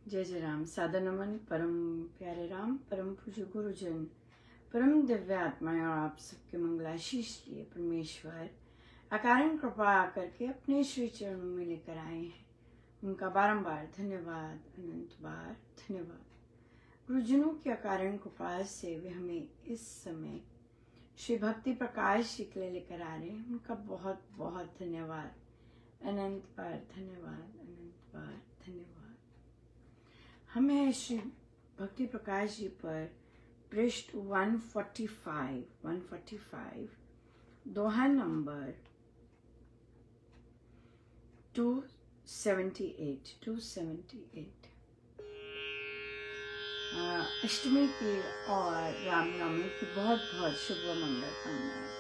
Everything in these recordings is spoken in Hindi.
जय जय राम। सादर नमन परम प्यारे राम, परम पूज्य गुरुजन, परम दिव्य आत्माएं और आप सबके मंगलाशीष लिए परमेश्वर अकारण कृपा करके अपने श्री चरणों में लेकर आए हैं। उनका बारंबार धन्यवाद, अनंत बार धन्यवाद। गुरुजनों की अकारण कृपा से वे हमें इस समय श्री भक्ति प्रकाश जी के लिए लेकर आ रहे हैं। उनका बहुत बहुत धन्यवाद, अनंत बार धन्यवाद, अनंत बार धन्यवाद। हमें श्री भक्ति प्रकाश जी पर पृष्ठ 145 दोहा नंबर 278 अष्टमी की और रामनवमी की बहुत बहुत शुभ मंगल कामनाएं।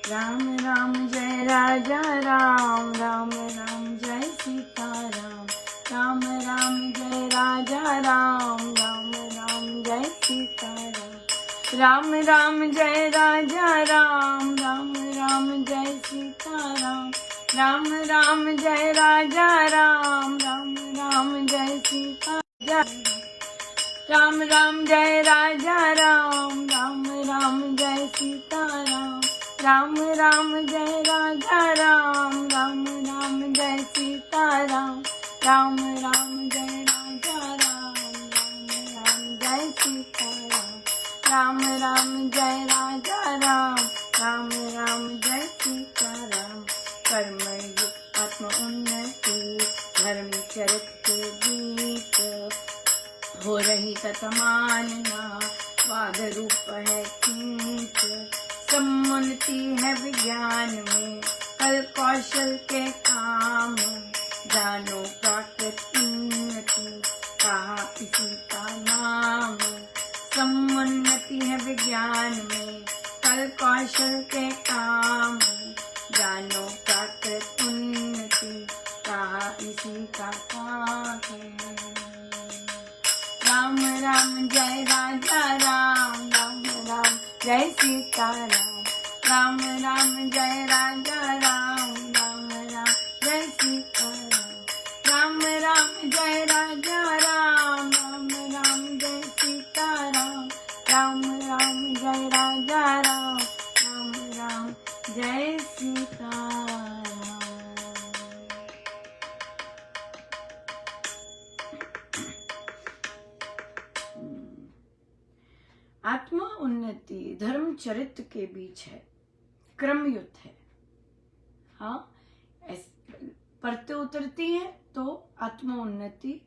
राम राम जय राजा राम, राम राम जय सीता राम, राम राम जय राजा राम, राम राम जय सीता राम, राम राम जय राजा राम, राम राम जय सीता राम, राम राम जय राजा राम, राम राम जय सीता राम, राम जय राजा राम, राम राम जय सीता राम, राम राम जय राजा राम, राम राम जय सीता राम, राम राम जय राजा राम, राम राम जय सीता राम, राम राम जय राजा राम, राम राम जय सीता राम। कर्मयुक्त आत्म उन्नति धर्म चरित्र गीत हो रही ततमानना, वाद रूप है खींच, सम्मुन्नति है विज्ञान में कल कौशल के काम, जानो प्राकृत उन्नति कहा इसी का नाम, सम्मुन्नति है विज्ञान में कल कौशल के काम, जानो प्राकृत उन्नति कहा इसी का काम है। राम राम जय राजा राम, राम राम जय सीता राम, राम राम जय राजा राम, राम राम जय सीता राम, राम राम जय राजा राम, राम राम जय सीता राम, राम राम जय राजा राम, राम राम जय सीता राम। आत्मा उन्नति धर्म चरित्र के बीच है, क्रमयुक्त है। हाँ, पढ़ते उतरती है तो आत्मा उन्नति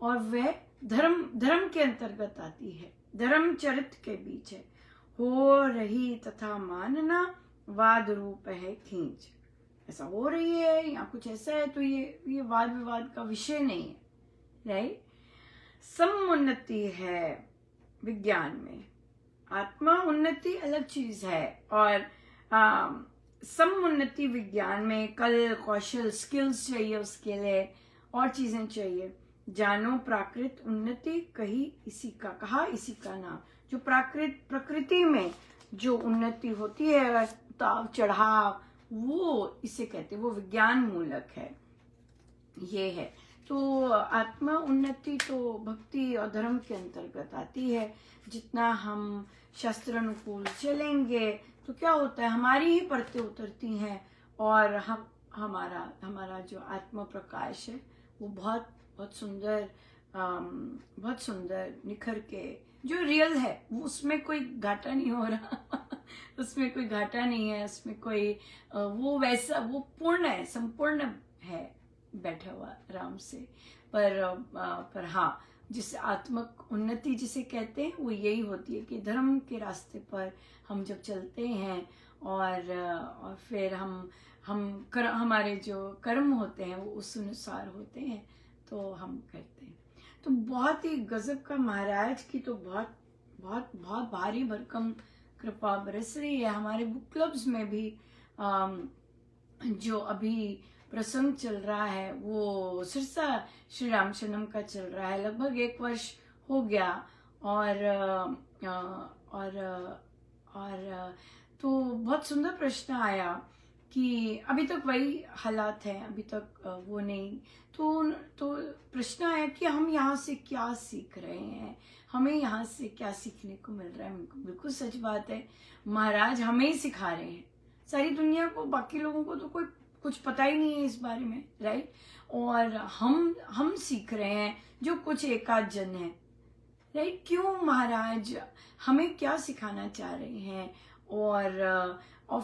और वह धर्म के अंतर्गत आती है, धर्म चरित्र के बीच है। हो रही तथा मानना, वाद रूप है खींच। ऐसा हो रही है या कुछ ऐसा है तो ये वाद विवाद का विषय नहीं है, राइट। समुन्नति है विज्ञान में, आत्मा उन्नति अलग चीज है और समुन्नति विज्ञान में कल कौशल स्किल्स चाहिए, उसके लिए और चीजें चाहिए। जानो प्राकृत उन्नति कही इसी का, कहा इसी का नाम। जो प्रकृति में जो उन्नति होती है, उतार चढ़ाव, वो इसे कहते हैं, वो विज्ञान मूलक है, ये है। तो आत्मा उन्नति तो भक्ति और धर्म के अंतर्गत आती है। जितना हम शास्त्र अनुकूल चलेंगे तो क्या होता है, हमारी ही परतें उतरती हैं और हमारा जो आत्म प्रकाश है वो बहुत सुंदर निखर के जो रियल है, वो उसमें कोई घाटा नहीं हो रहा उसमें कोई घाटा नहीं है, उसमें कोई वो वैसा, वो पूर्ण है, संपूर्ण है बैठा हुआ राम से। पर हाँ, जिसे आत्मक उन्नति जिसे कहते हैं वो यही होती है कि धर्म के रास्ते पर हम जब चलते हैं और फिर हमारे जो कर्म होते हैं वो उस अनुसार होते हैं तो हम करते हैं। तो बहुत ही गजब का महाराज की तो बहुत बहुत बहुत भारी भरकम कृपा बरस रही है। हमारे बुक क्लब्स में भी जो अभी प्रसंग चल रहा है वो सिरसा श्री रामचरणम का चल रहा है, लगभग 1 वर्ष हो गया। और तो बहुत सुंदर प्रश्न आया कि अभी तक वही हालात हैं, अभी तक वो नहीं। तो प्रश्न है कि हम यहाँ से क्या सीख रहे हैं, हमें यहाँ से क्या सीखने को मिल रहा है। बिल्कुल सच बात है, महाराज हमें ही सिखा रहे हैं। सारी दुनिया को, बाकी लोगों को तो कोई कुछ पता ही नहीं है इस बारे में, राइट। और हम सीख रहे हैं, जो कुछ एकाध जन है, राइट। क्यों महाराज हमें क्या सिखाना चाह रहे हैं। और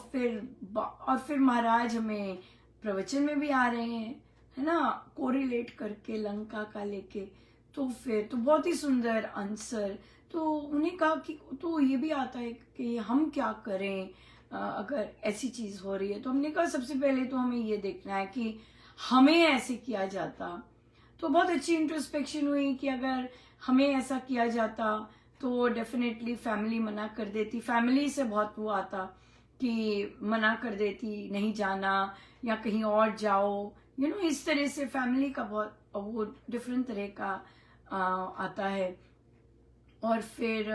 फिर महाराज हमें प्रवचन में भी आ रहे हैं, है ना, कोरिलेट करके लंका का लेके। तो फिर तो बहुत ही सुंदर आंसर। तो उन्हें कहा कि तो ये भी आता है कि हम क्या करें अगर ऐसी चीज हो रही है। तो हमने कहा सबसे पहले तो हमें ये देखना है कि हमें ऐसे किया जाता। तो बहुत अच्छी इंट्रोस्पेक्शन हुई कि अगर हमें ऐसा किया जाता तो डेफिनेटली फैमिली मना कर देती। फैमिली से बहुत वो आता कि मना कर देती, नहीं जाना या कहीं और जाओ, इस तरह से फैमिली का बहुत वो डिफरेंट तरह का आता है। और फिर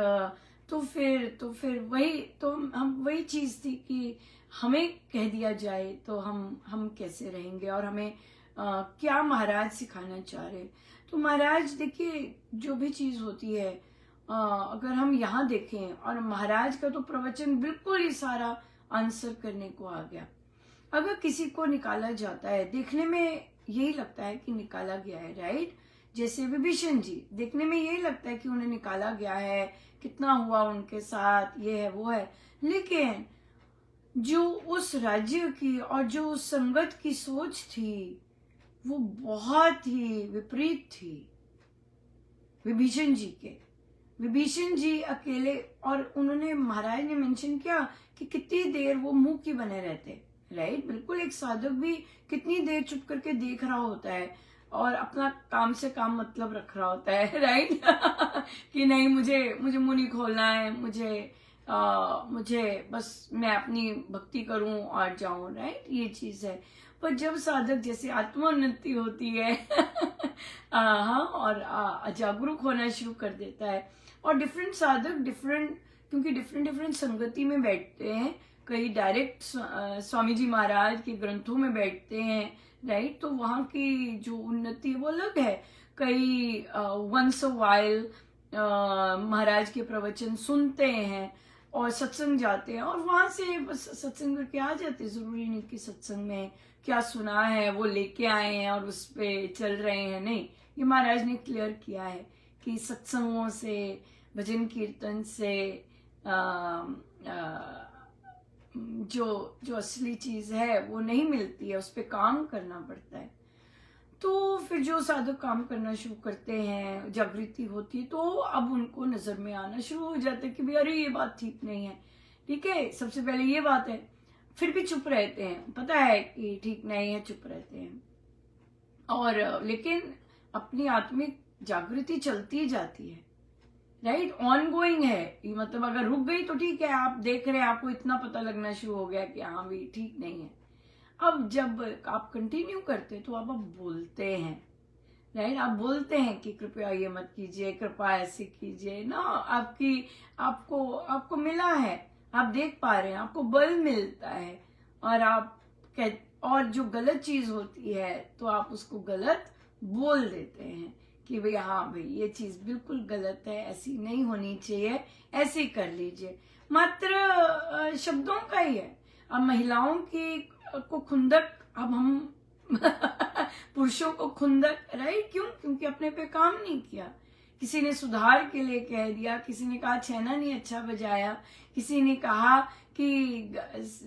हम वही चीज थी कि हमें कह दिया जाए तो हम कैसे रहेंगे, और हमें क्या महाराज सिखाना चाह रहे। तो महाराज देखिए, जो भी चीज होती है अगर हम यहाँ देखें, और महाराज का तो प्रवचन बिल्कुल ही सारा आंसर करने को आ गया। अगर किसी को निकाला जाता है, देखने में यही लगता है कि निकाला गया है, राइट। जैसे विभीषण जी, देखने में यही लगता है कि उन्हें निकाला गया है, कितना हुआ उनके साथ, ये है वो है। लेकिन जो उस राज्य की और जो उस संगत की सोच थी, वो बहुत ही विपरीत थी विभीषण जी के। विभीषण जी अकेले, और उन्होंने, महाराज ने मेंशन किया कि कितनी देर वो मुंह की बने रहते, राइट। बिल्कुल, एक साधक भी कितनी देर चुप करके देख रहा होता है और अपना काम से काम मतलब रख रहा होता है, राइट। कि नहीं, मुझे मुंह नहीं खोलना है, मुझे बस मैं अपनी भक्ति करूं और जाऊं, राइट। ये चीज है। पर जब साधक जैसे आत्मोन्नति होती है हाँ, और जागरूक होना शुरू कर देता है, और डिफरेंट साधक क्योंकि डिफरेंट संगति में बैठते हैं, कई डायरेक्ट स्वामी जी महाराज के ग्रंथों में बैठते हैं, राइट। तो वहाँ की जो उन्नति वो अलग है। कई वंस अ वाइल महाराज के प्रवचन सुनते हैं और सत्संग जाते हैं, और वहां से बस सत्संग करके आ जाते। जरूरी नहीं कि सत्संग में क्या सुना है वो लेके आए हैं और उस पे चल रहे हैं, नहीं। ये महाराज ने क्लियर किया है कि सत्संगों से, भजन कीर्तन से जो असली चीज है वो नहीं मिलती है, उस पे काम करना पड़ता है। तो फिर जो साधक काम करना शुरू करते हैं, जागृति होती है, तो अब उनको नजर में आना शुरू हो जाता है कि भाई अरे ये बात ठीक नहीं है, ठीक है। सबसे पहले ये बात है, फिर भी चुप रहते हैं, पता है कि ठीक नहीं है, चुप रहते हैं। और लेकिन अपनी आत्मिक जागृति चलती जाती है, राइट, ऑन गोइंग है। ये मतलब अगर रुक गई तो ठीक है, आप देख रहे हैं, आपको इतना पता लगना शुरू हो गया कि हाँ भी ठीक नहीं है। अब जब आप कंटिन्यू करते तो आप बोलते हैं, राइट। आप बोलते हैं कि कृपया ये मत कीजिए, कृपया ऐसे कीजिए ना। आपको मिला है, आप देख पा रहे हैं, आपको बल मिलता है, और और जो गलत चीज होती है तो आप उसको गलत बोल देते हैं कि भाई हाँ भाई ये चीज बिल्कुल गलत है, ऐसी नहीं होनी चाहिए, ऐसे कर लीजिए। मात्र शब्दों का ही है। अब महिलाओं को खुंदक, अब हम पुरुषों को खुंदक, राइट। क्योंकि अपने पे काम नहीं किया। किसी ने सुधार के लिए कह दिया, किसी ने कहा छैना नहीं अच्छा बजाया, किसी ने कहा कि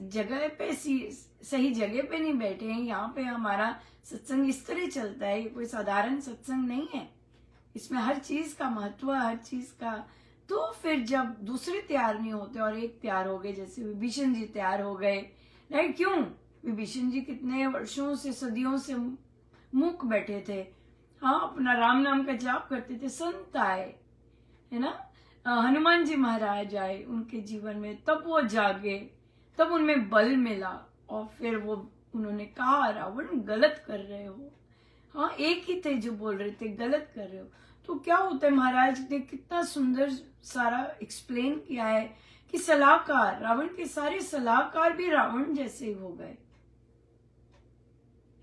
जगह पे सही जगह पे नहीं बैठे हैं, यहाँ पे हमारा सत्संग इस तरह चलता है, ये कोई साधारण सत्संग नहीं है, इसमें हर चीज का महत्व, हर चीज का। तो फिर जब दूसरे तैयार नहीं होते और एक तैयार हो गए, जैसे विभीषण जी तैयार हो गए, राइट। क्यों? विभीषण जी कितने वर्षों से, सदियों से मूक बैठे थे, हाँ, अपना राम नाम का जाप करते थे। संत आए, है ना, हनुमान जी महाराज आए उनके जीवन में, तब वो जागे, तब उनमें बल मिला, और फिर वो उन्होंने कहा रावण गलत कर रहे हो। हाँ, एक ही थे जो बोल रहे थे गलत कर रहे हो। तो क्या होता है, महाराज ने कितना सुंदर सारा एक्सप्लेन किया है कि सलाहकार, रावण के सारे सलाहकार भी रावण जैसे हो गए,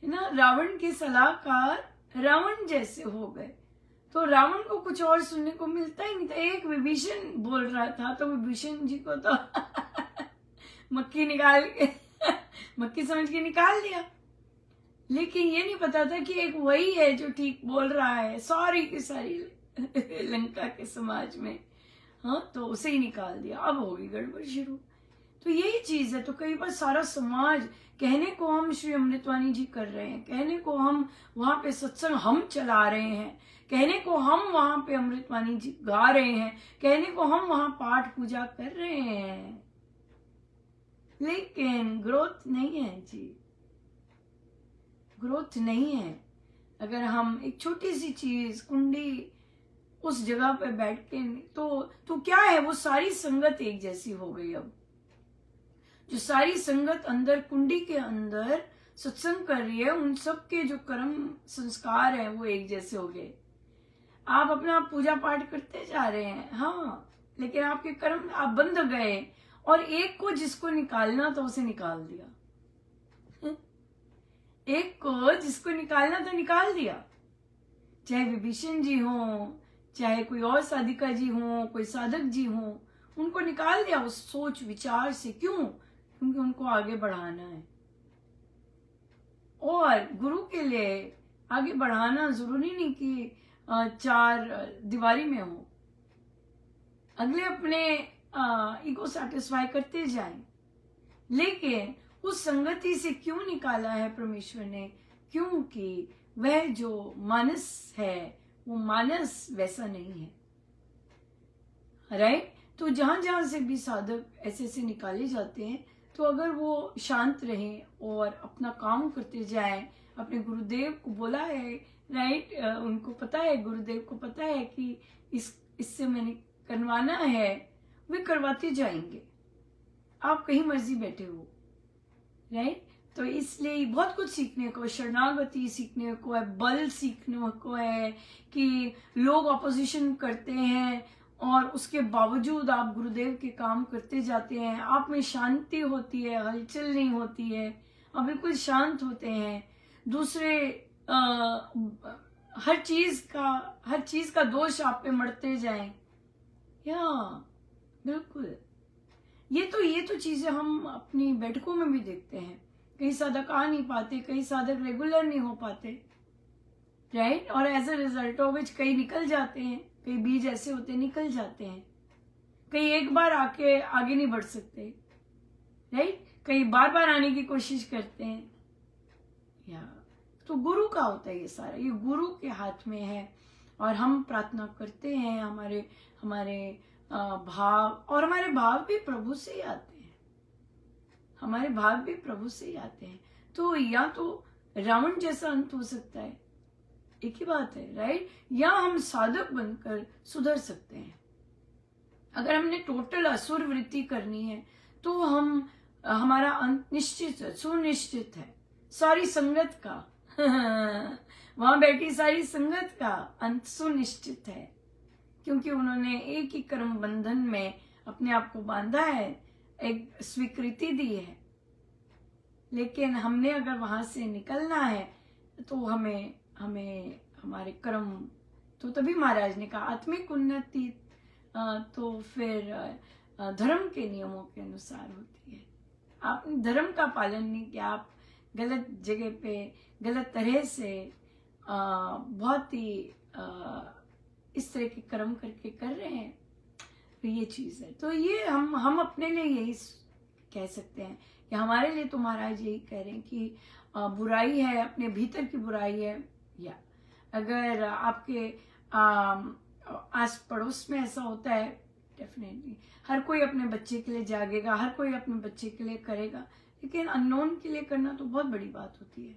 है ना, रावण के सलाहकार रावण जैसे हो गए। तो रावण को कुछ और सुनने को मिलता ही नहीं था। एक विभीषण बोल रहा था तो विभीषण जी को तो मक्खी निकाल के मक्खी समझ के निकाल दिया। लेकिन ये नहीं पता था कि एक वही है जो ठीक बोल रहा है सारी की सारी लंका के समाज में। हाँ, तो उसे ही निकाल दिया। अब होगी गड़बड़ शुरू। तो यही चीज है। तो कई बार सारा समाज, कहने को हम श्री अमृतवाणी जी कर रहे हैं, कहने को हम वहां पे सत्संग हम चला रहे हैं, कहने को हम वहां पे अमृतवाणी जी गा रहे हैं, कहने को हम वहां पाठ पूजा कर रहे हैं, लेकिन ग्रोथ नहीं है जी, ग्रोथ नहीं है। अगर हम एक छोटी सी चीज कुंडी उस जगह पे बैठ के तो क्या है, वो सारी संगत एक जैसी हो गई। अब जो सारी संगत अंदर कुंडी के अंदर सत्संग कर रही है, उन सब के जो कर्म संस्कार है वो एक जैसे हो गए। आप अपना पूजा पाठ करते जा रहे हैं, हाँ, लेकिन आपके कर्म आप बंध गए और एक को जिसको निकालना था उसे निकाल दिया। एक को जिसको निकालना था निकाल दिया। चाहे विभीषण जी हो, चाहे कोई और साधिका जी हो, कोई साधक जी हो, उनको निकाल दिया उस सोच विचार से। क्यों? क्योंकि उनको आगे बढ़ाना है। और गुरु के लिए आगे बढ़ाना जरूरी नहीं कि चार दीवारी में हो। अगले अपने ईगो सेटिस्फाई करते जाएं, लेकिन उस संगति से क्यों निकाला है परमेश्वर ने? क्योंकि वह जो मानस है वो मानस वैसा नहीं है, राइट? तो जहां जहां से भी साधक ऐसे से निकाले जाते हैं, तो अगर वो शांत रहें और अपना काम करते जाएं, अपने गुरुदेव को बोला है, राइट, उनको पता है, गुरुदेव को पता है कि इससे मैंने करवाना है, वे करवाते जाएंगे। आप कहीं मर्जी बैठे हो, राइट? तो इसलिए बहुत कुछ सीखने को, शरणागति सीखने को है, बल सीखने को है कि लोग ऑपोजिशन करते हैं और उसके बावजूद आप गुरुदेव के काम करते जाते हैं। आप में शांति होती है, हलचल नहीं होती है, आप बिल्कुल शांत होते हैं। दूसरे हर चीज का दोष आप पे मरते जाएं, या बिल्कुल। ये तो चीजें हम अपनी बैठकों में भी देखते हैं। कई साधक आ नहीं पाते, कई साधक रेगुलर नहीं हो पाते, राइट? और as a result of which कई निकल जाते हैं, कई बीज ऐसे होते निकल जाते हैं, कई एक बार आके आगे नहीं बढ़ सकते, राइट? कई बार बार आने की कोशिश करते हैं। या तो गुरु का होता है ये सारा, ये गुरु के हाथ में है। और हम प्रार्थना करते हैं, हमारे भाव, और हमारे भाव भी प्रभु से ही आते हैं, हमारे भाव भी प्रभु से ही आते हैं। तो या तो रावण जैसा अंत हो सकता है, एक ही बात है, राइट? या हम साधक बनकर सुधर सकते हैं। अगर हमने टोटल असुर वृत्ति करनी है तो हमारा अंत निश्चित है, सुनिश्चित है। सारी संगत का वहां बैठी सारी संगत का अंत सुनिश्चित है, क्योंकि उन्होंने एक ही कर्म बंधन में अपने आप को बांधा है, एक स्वीकृति दी है। लेकिन हमने अगर वहां से निकलना है तो हमें हमारे कर्म, तो तभी महाराज ने कहा आत्मिक उन्नति तो फिर धर्म के नियमों के अनुसार होती है। आपने धर्म का पालन नहीं किया, आप गलत जगह पे गलत तरह से बहुत ही इस तरह के कर्म करके कर रहे हैं, तो ये चीज है। तो ये हम अपने लिए यही कह सकते हैं कि हमारे लिए तो महाराज यही कह रहे हैं कि बुराई है, अपने भीतर की बुराई है। या अगर आपके आस पड़ोस में ऐसा होता है, डेफिनेटली हर कोई अपने बच्चे के लिए जागेगा, हर कोई अपने बच्चे के लिए करेगा, लेकिन अननोन के लिए करना तो बहुत बड़ी बात होती है।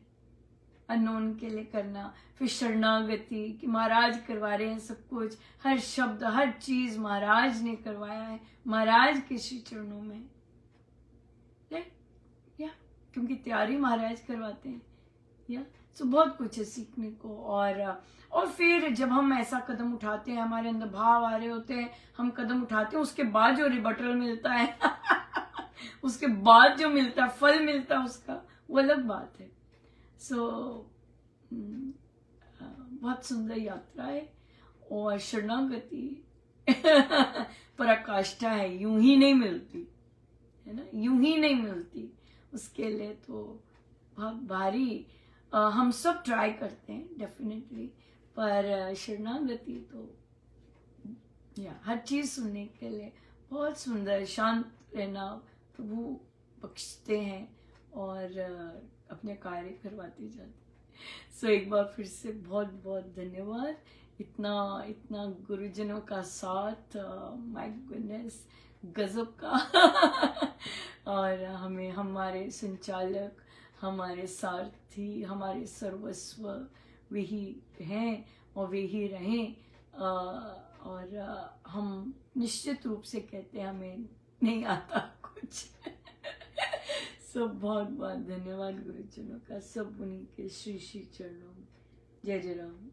अननोन के लिए करना, फिर शरणागति कि महाराज करवा रहे हैं सब कुछ, हर शब्द हर चीज महाराज ने करवाया है, महाराज के श्री चरणों में, या क्योंकि तैयारी महाराज करवाते हैं। या सो बहुत कुछ है सीखने को। और फिर जब हम ऐसा कदम उठाते हैं, हमारे अंदर भाव आ रहे होते हैं, हम कदम उठाते हैं, उसके बाद जो रिबटल मिलता है उसके बाद जो मिलता है, फल मिलता है उसका, वो अलग बात है। सो बहुत सुंदर यात्रा है और शरणागति पराकाष्ठा है, यूं ही नहीं मिलती है ना, यूं ही नहीं मिलती। उसके लिए तो बहुत भारी हम सब ट्राई करते हैं डेफिनेटली, पर शरणागति तो या हर चीज सुनने के लिए बहुत सुंदर, शांत रहना प्रभु बख्शते हैं और अपने कार्य करवाते जाते हैं। सो एक बार फिर से बहुत बहुत धन्यवाद, इतना इतना गुरुजनों का साथ, माय गुडनेस, गजब का और हमें हमारे संचालक, हमारे सारथी, हमारे सर्वस्व वही हैं और वही रहें। और हम निश्चित रूप से कहते हैं हमें नहीं आता कुछ। सो बहुत बहुत धन्यवाद गुरुजनों का, सब उन्हीं के श्री श्री चरणों में। जय जय राम।